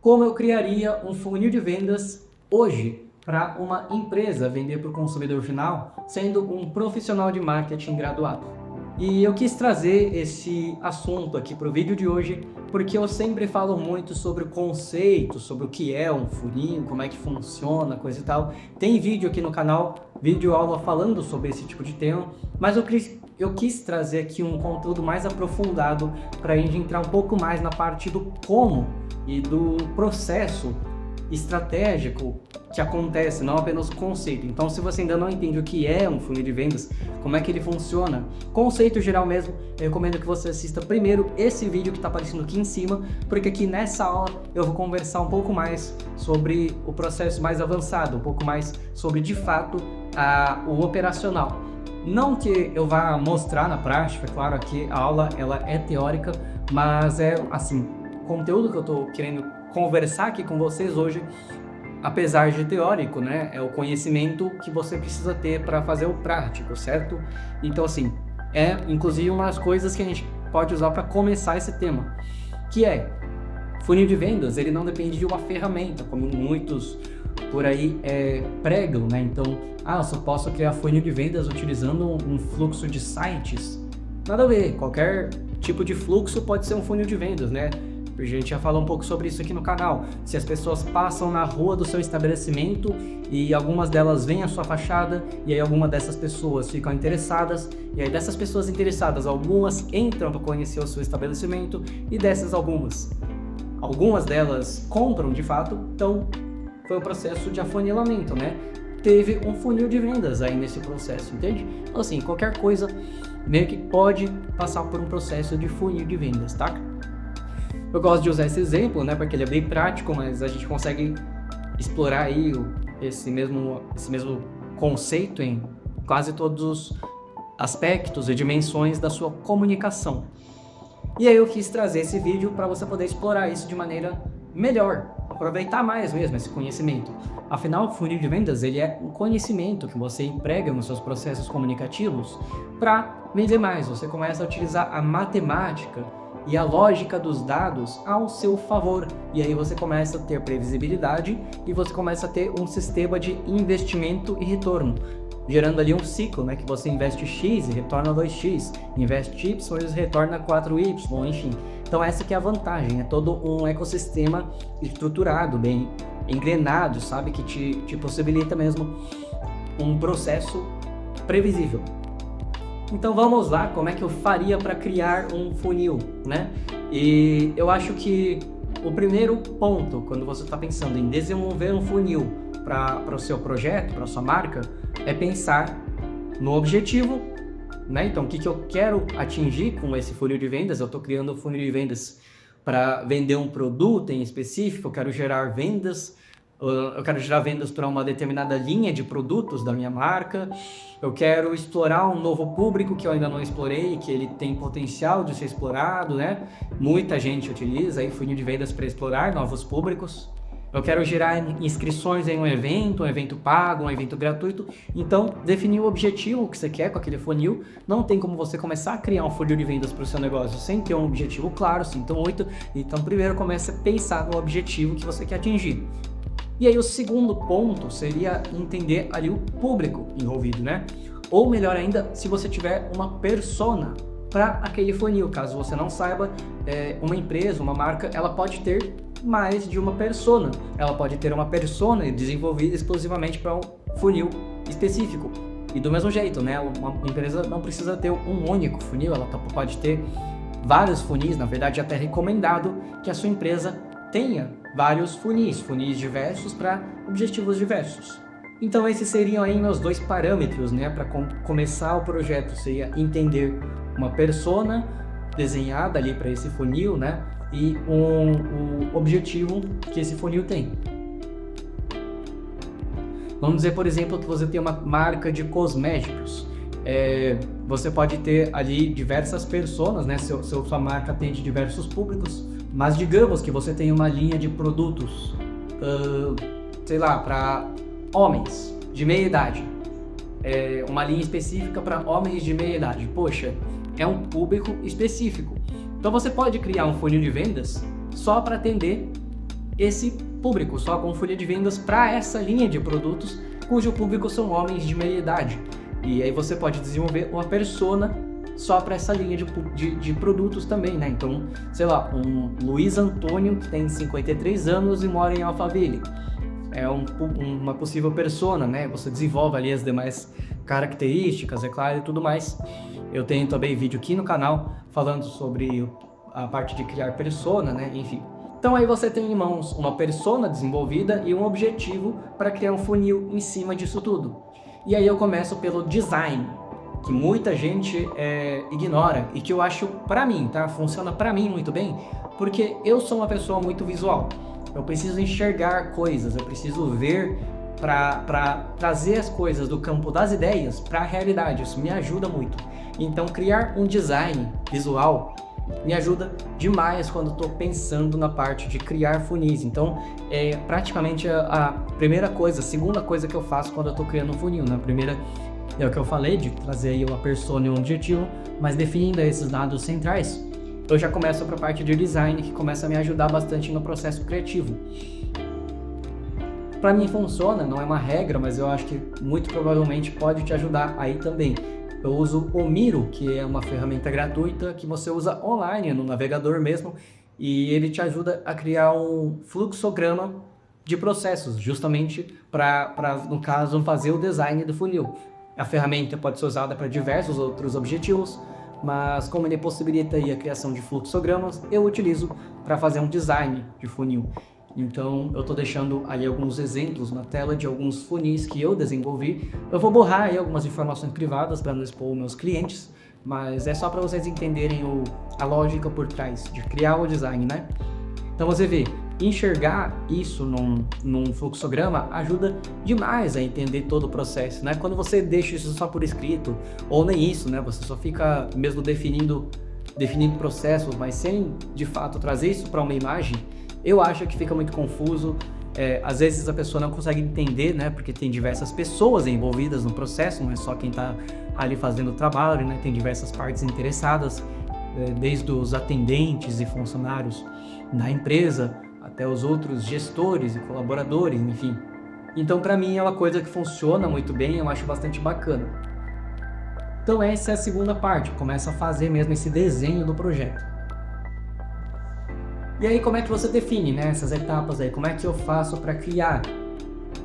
como eu criaria um funil de vendas hoje para uma empresa vender para o consumidor final, sendo um profissional de marketing graduado. E eu quis trazer esse assunto aqui para o vídeo de hoje, porque eu sempre falo muito sobre o conceito, sobre o que é um funil, como é que funciona, coisa e tal. Tem vídeo aqui no canal, vídeo aula falando sobre esse tipo de tema, mas eu quis trazer aqui um conteúdo mais aprofundado para a gente entrar um pouco mais na parte do como e do processo estratégico que acontece, não apenas o conceito. Então, se você ainda não entende o que é um funil de vendas, como é que ele funciona, conceito geral mesmo, eu recomendo que você assista primeiro esse vídeo que está aparecendo aqui em cima, porque aqui nessa aula eu vou conversar um pouco mais sobre o processo mais avançado, um pouco mais sobre, de fato, o operacional. Não que eu vá mostrar na prática, claro que a aula ela é teórica, mas é assim, o conteúdo que eu estou querendo conversar aqui com vocês hoje, apesar de teórico, né, é o conhecimento que você precisa ter para fazer o prático, certo? Então, assim, é inclusive uma das coisas que a gente pode usar para começar esse tema, que é funil de vendas. Ele não depende de uma ferramenta, como muitos por aí pregam, né? Então, eu só posso criar funil de vendas utilizando um fluxo de sites. Nada a ver, qualquer tipo de fluxo pode ser um funil de vendas, né? A gente já falou um pouco sobre isso aqui no canal. Se as pessoas passam na rua do seu estabelecimento e algumas delas veem a sua fachada, e aí algumas dessas pessoas ficam interessadas, e aí dessas pessoas interessadas, algumas entram para conhecer o seu estabelecimento, e dessas algumas delas compram de fato. Então foi um processo de afunilamento, né? Teve um funil de vendas aí nesse processo, entende? Então, assim, qualquer coisa meio que pode passar por um processo de funil de vendas, tá? Eu gosto de usar esse exemplo, né, porque ele é bem prático, mas a gente consegue explorar aí esse mesmo conceito em quase todos os aspectos e dimensões da sua comunicação. E aí eu quis trazer esse vídeo para você poder explorar isso de maneira melhor, aproveitar mais mesmo esse conhecimento. Afinal, o funil de vendas ele é um conhecimento que você emprega nos seus processos comunicativos para vender mais. Você começa a utilizar a matemática e a lógica dos dados ao seu favor. E aí você começa a ter previsibilidade e você começa a ter um sistema de investimento e retorno, gerando ali um ciclo, né? Que você investe X e retorna 2X, investe Y e retorna 4Y, enfim. Então essa que é a vantagem, é todo um ecossistema estruturado, bem engrenado, sabe? Que te possibilita mesmo um processo previsível. Então vamos lá, como é que eu faria para criar um funil, né? E eu acho que o primeiro ponto, quando você está pensando em desenvolver um funil para o seu projeto, para a sua marca, é pensar no objetivo, né? Então, o que eu quero atingir com esse funil de vendas? Eu estou criando um funil de vendas para vender um produto em específico, eu quero gerar vendas para uma determinada linha de produtos da minha marca, eu quero explorar um novo público que eu ainda não explorei, que ele tem potencial de ser explorado, né? Muita gente utiliza aí funil de vendas para explorar novos públicos. Eu quero gerar inscrições em um evento pago, um evento gratuito. Então, definir o objetivo que você quer com aquele funil. Não tem como você começar a criar um funil de vendas para o seu negócio sem ter um objetivo claro, Então, primeiro comece a pensar no objetivo que você quer atingir. E aí o segundo ponto seria entender ali o público envolvido, né? Ou melhor ainda, se você tiver uma persona para aquele funil. Caso você não saiba, uma empresa, uma marca, ela pode ter mais de uma persona. Ela pode ter uma persona desenvolvida exclusivamente para um funil específico. E do mesmo jeito, né? Uma empresa não precisa ter um único funil, ela pode ter vários funis. Na verdade, é até recomendado que a sua empresa tenha vários funis diversos para objetivos diversos. Então esses seriam aí meus dois parâmetros, né, para começar o projeto. Seria entender uma persona desenhada ali para esse funil, né, e o objetivo que esse funil tem. Vamos dizer, por exemplo, que você tem uma marca de cosméticos. Você pode ter ali diversas personas, né, sua marca atende diversos públicos. Mas digamos que você tem uma linha de produtos, sei lá, para homens de meia idade. Uma linha específica para homens de meia idade. Poxa, é um público específico. Então você pode criar um funil de vendas só para atender esse público, só com funil de vendas para essa linha de produtos, cujo público são homens de meia idade. E aí você pode desenvolver uma persona só para essa linha de produtos também, né? Então, sei lá, um Luiz Antônio que tem 53 anos e mora em Alphaville. É uma possível persona, né? Você desenvolve ali as demais características, é claro, e tudo mais. Eu tenho também vídeo aqui no canal falando sobre a parte de criar persona, né? Enfim. Então aí você tem em mãos uma persona desenvolvida e um objetivo para criar um funil em cima disso tudo. E aí eu começo pelo design, que muita gente ignora e que eu acho, para mim, tá? Funciona para mim muito bem, porque eu sou uma pessoa muito visual. Eu preciso enxergar coisas, eu preciso ver para trazer as coisas do campo das ideias para a realidade. Isso me ajuda muito. Então criar um design visual me ajuda demais quando estou pensando na parte de criar funis. Então, é praticamente a primeira coisa, a segunda coisa que eu faço quando eu estou criando um funil, né? A primeira é o que eu falei, de trazer aí uma persona e um objetivo, mas definindo esses dados centrais, eu já começo para a parte de design, que começa a me ajudar bastante no processo criativo. Para mim funciona, não é uma regra, mas eu acho que muito provavelmente pode te ajudar aí também. Eu uso o Miro, que é uma ferramenta gratuita que você usa online, no navegador mesmo, e ele te ajuda a criar um fluxograma de processos, justamente para, no caso, fazer o design do funil. A ferramenta pode ser usada para diversos outros objetivos, mas como ele possibilita aí a criação de fluxogramas, eu utilizo para fazer um design de funil. Então eu estou deixando aí alguns exemplos na tela de alguns funis que eu desenvolvi. Eu vou borrar aí algumas informações privadas para não expor meus clientes, mas é só para vocês entenderem a lógica por trás de criar o design, né? Então você vê, enxergar isso num fluxograma ajuda demais a entender todo o processo, né? Quando você deixa isso só por escrito, ou nem isso, né? Você só fica mesmo definindo processos, mas sem de fato trazer isso para uma imagem, eu acho que fica muito confuso. Às vezes a pessoa não consegue entender, né? Porque tem diversas pessoas envolvidas no processo, não é só quem está ali fazendo o trabalho, né? Tem diversas partes interessadas, desde os atendentes e funcionários da empresa até os outros gestores e colaboradores, enfim. Então, para mim, é uma coisa que funciona muito bem, eu acho bastante bacana. Então, essa é a segunda parte, começa a fazer mesmo esse desenho do projeto. E aí, como é que você define, né, essas etapas aí? Como é que eu faço para criar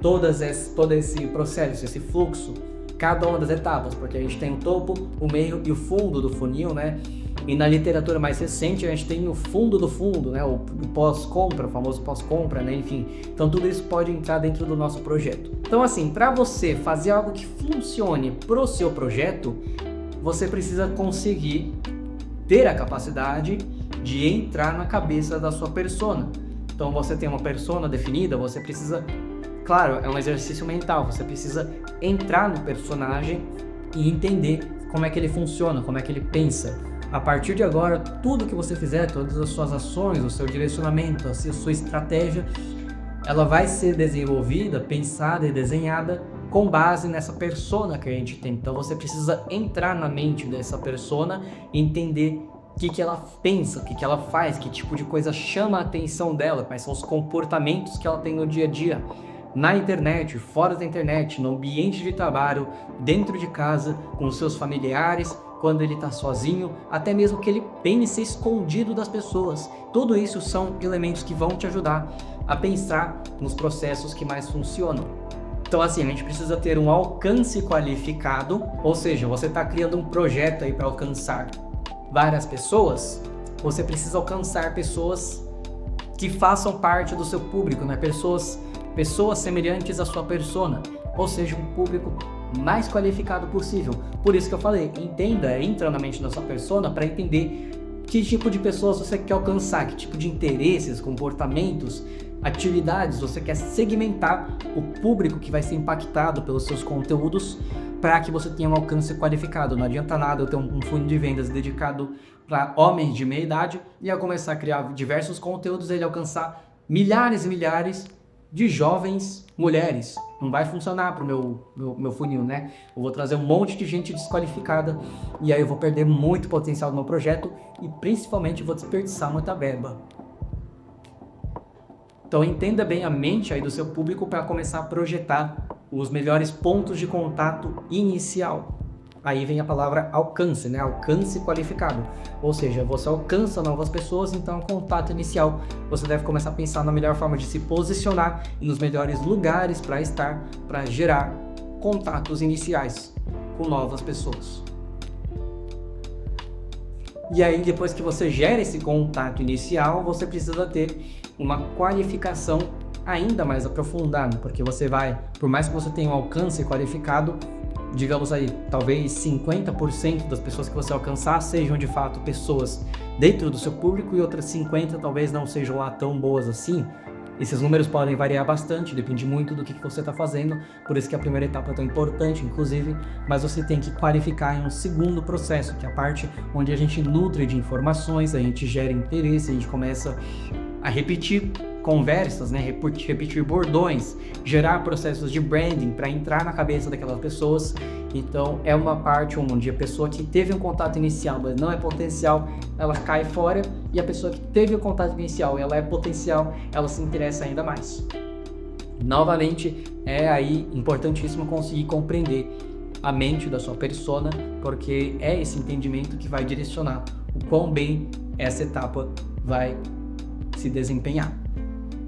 todo esse processo, esse fluxo, cada uma das etapas? Porque a gente tem o topo, o meio e o fundo do funil, né? E na literatura mais recente a gente tem o fundo do fundo, né? O pós-compra, o famoso pós-compra, né? Enfim, então tudo isso pode entrar dentro do nosso projeto. Então assim, para você fazer algo que funcione pro seu projeto, você precisa conseguir ter a capacidade de entrar na cabeça da sua persona. Então você tem uma persona definida, você precisa, claro, é um exercício mental, você precisa entrar no personagem e entender como é que ele funciona, como é que ele pensa. A partir de agora, tudo que você fizer, todas as suas ações, o seu direcionamento, a sua estratégia, ela vai ser desenvolvida, pensada e desenhada com base nessa persona que a gente tem. Então você precisa entrar na mente dessa persona e entender o que ela pensa, o que ela faz, que tipo de coisa chama a atenção dela, quais são os comportamentos que ela tem no dia a dia. Na internet, fora da internet, no ambiente de trabalho, dentro de casa, com os seus familiares, quando ele está sozinho, até mesmo que ele pense escondido das pessoas. Tudo isso são elementos que vão te ajudar a pensar nos processos que mais funcionam. Então assim, a gente precisa ter um alcance qualificado, ou seja, você está criando um projeto aí para alcançar várias pessoas, você precisa alcançar pessoas que façam parte do seu público, né? Pessoas semelhantes à sua persona, ou seja, um público mais qualificado possível. Por isso que eu falei, entra na mente da sua persona para entender que tipo de pessoas você quer alcançar, que tipo de interesses, comportamentos, atividades você quer segmentar o público que vai ser impactado pelos seus conteúdos para que você tenha um alcance qualificado. Não adianta nada eu ter um funil de vendas dedicado para homens de meia idade e eu começar a criar diversos conteúdos e ele alcançar milhares e milhares de jovens mulheres. Não vai funcionar para o meu funil, né? Eu vou trazer um monte de gente desqualificada e aí eu vou perder muito potencial do meu projeto e principalmente vou desperdiçar muita verba. Então entenda bem a mente aí do seu público para começar a projetar os melhores pontos de contato inicial. Aí vem a palavra alcance, né? Alcance qualificado. Ou seja, você alcança novas pessoas, então contato inicial. Você deve começar a pensar na melhor forma de se posicionar e nos melhores lugares para estar, para gerar contatos iniciais com novas pessoas. E aí, depois que você gera esse contato inicial, você precisa ter uma qualificação ainda mais aprofundada, porque você vai, por mais que você tenha um alcance qualificado, digamos aí, talvez 50% das pessoas que você alcançar sejam de fato pessoas dentro do seu público e outras 50% talvez não sejam lá tão boas assim. Esses números podem variar bastante, depende muito do que você está fazendo, por isso que a primeira etapa é tão importante, inclusive, mas você tem que qualificar em um segundo processo, que é a parte onde a gente nutre de informações, a gente gera interesse, a gente começa a repetir conversas, né? Repetir bordões, gerar processos de branding para entrar na cabeça daquelas pessoas. Então é uma parte onde a pessoa que teve um contato inicial, mas não é potencial, ela cai fora, e a pessoa que teve o contato inicial e ela é potencial, ela se interessa ainda mais. Novamente, é aí importantíssimo conseguir compreender a mente da sua persona, porque é esse entendimento que vai direcionar o quão bem essa etapa vai se desempenhar.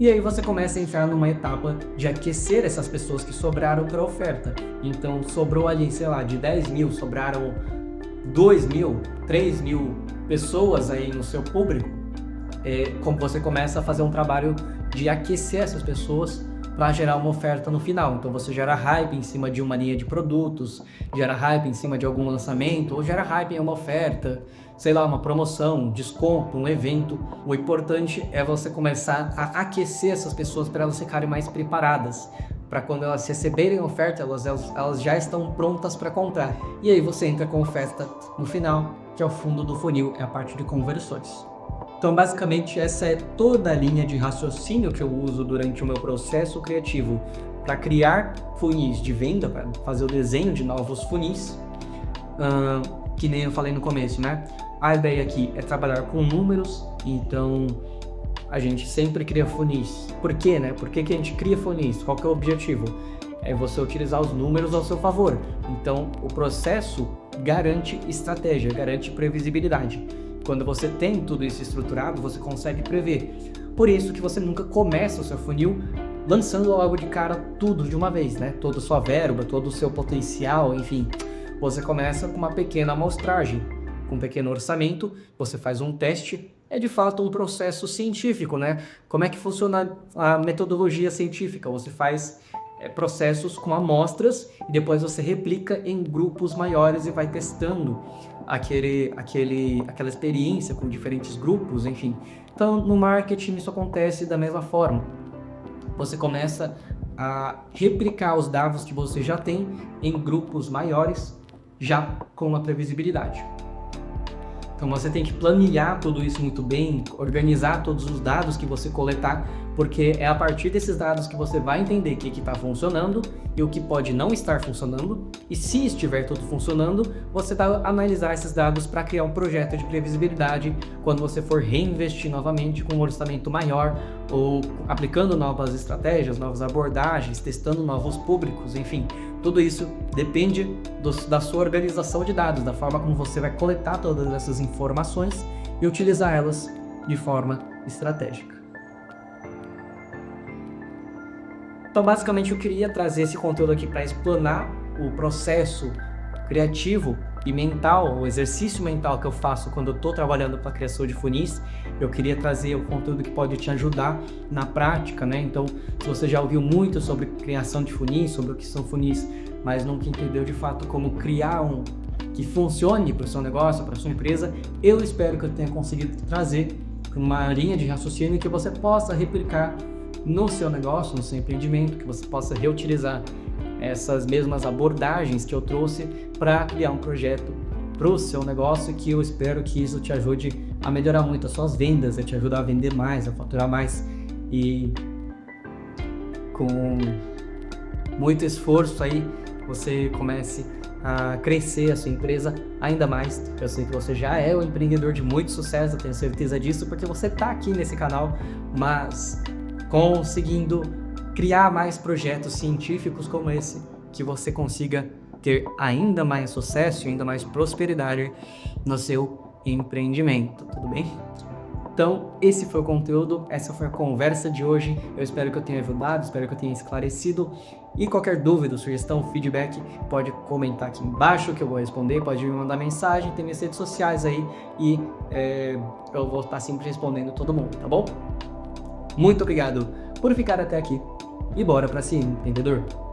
E aí você começa a entrar numa etapa de aquecer essas pessoas que sobraram para a oferta. Então sobrou ali, sei lá, de 10 mil, sobraram 2 mil, 3 mil pessoas aí no seu público. Como você começa a fazer um trabalho de aquecer essas pessoas para gerar uma oferta no final. Então você gera hype em cima de uma linha de produtos, gera hype em cima de algum lançamento, ou gera hype em uma oferta, sei lá, uma promoção, um desconto, um evento. O importante é você começar a aquecer essas pessoas para elas ficarem mais preparadas, para quando elas receberem a oferta, elas já estão prontas para comprar. E aí você entra com a oferta no final, que é o fundo do funil, é a parte de conversões. Então, basicamente, essa é toda a linha de raciocínio que eu uso durante o meu processo criativo para criar funis de venda, para fazer o desenho de novos funis, que nem eu falei no começo, né? A ideia aqui é trabalhar com números, então a gente sempre cria funis. Por quê, né? Por que a gente cria funis? Qual que é o objetivo? É você utilizar os números ao seu favor. Então, o processo garante estratégia, garante previsibilidade. Quando você tem tudo isso estruturado, você consegue prever. Por isso que você nunca começa o seu funil lançando logo de cara tudo de uma vez, né? Toda a sua verba, todo o seu potencial, enfim. Você começa com uma pequena amostragem, com um pequeno orçamento, você faz um teste. É de fato um processo científico, né? Como é que funciona a metodologia científica? Você faz processos com amostras e depois você replica em grupos maiores e vai testando aquela experiência com diferentes grupos, enfim. Então, no marketing isso acontece da mesma forma. Você começa a replicar os dados que você já tem em grupos maiores, já com uma previsibilidade. Então você tem que planilhar tudo isso muito bem, organizar todos os dados que você coletar, porque é a partir desses dados que você vai entender o que está funcionando e o que pode não estar funcionando, e se estiver tudo funcionando, você vai analisar esses dados para criar um projeto de previsibilidade quando você for reinvestir novamente com um orçamento maior, ou aplicando novas estratégias, novas abordagens, testando novos públicos, enfim. Tudo isso depende da sua organização de dados, da forma como você vai coletar todas essas informações e utilizar elas de forma estratégica. Então, basicamente, eu queria trazer esse conteúdo aqui para explanar o processo criativo e mental, o exercício mental que eu faço quando eu estou trabalhando para a criação de funis. Eu queria trazer o conteúdo que pode te ajudar na prática, né? Então, se você já ouviu muito sobre criação de funis, sobre o que são funis, mas nunca entendeu de fato como criar um que funcione para o seu negócio, para a sua empresa, eu espero que eu tenha conseguido trazer uma linha de raciocínio que você possa replicar no seu negócio, no seu empreendimento, que você possa reutilizar essas mesmas abordagens que eu trouxe para criar um projeto para o seu negócio, que eu espero que isso te ajude a melhorar muito as suas vendas, a te ajudar a vender mais, a faturar mais, e com muito esforço aí você comece a crescer a sua empresa ainda mais. Eu sei que você já é um empreendedor de muito sucesso, eu tenho certeza disso, porque você está aqui nesse canal, mas conseguindo criar mais projetos científicos como esse, que você consiga ter ainda mais sucesso e ainda mais prosperidade no seu empreendimento, tudo bem? Então, esse foi o conteúdo, essa foi a conversa de hoje. Eu espero que eu tenha ajudado, espero que eu tenha esclarecido. E qualquer dúvida, sugestão, feedback, pode comentar aqui embaixo que eu vou responder, pode me mandar mensagem, tem minhas redes sociais aí e eu vou estar sempre respondendo todo mundo, tá bom? Muito obrigado por ficar até aqui e bora pra cima, entendedor?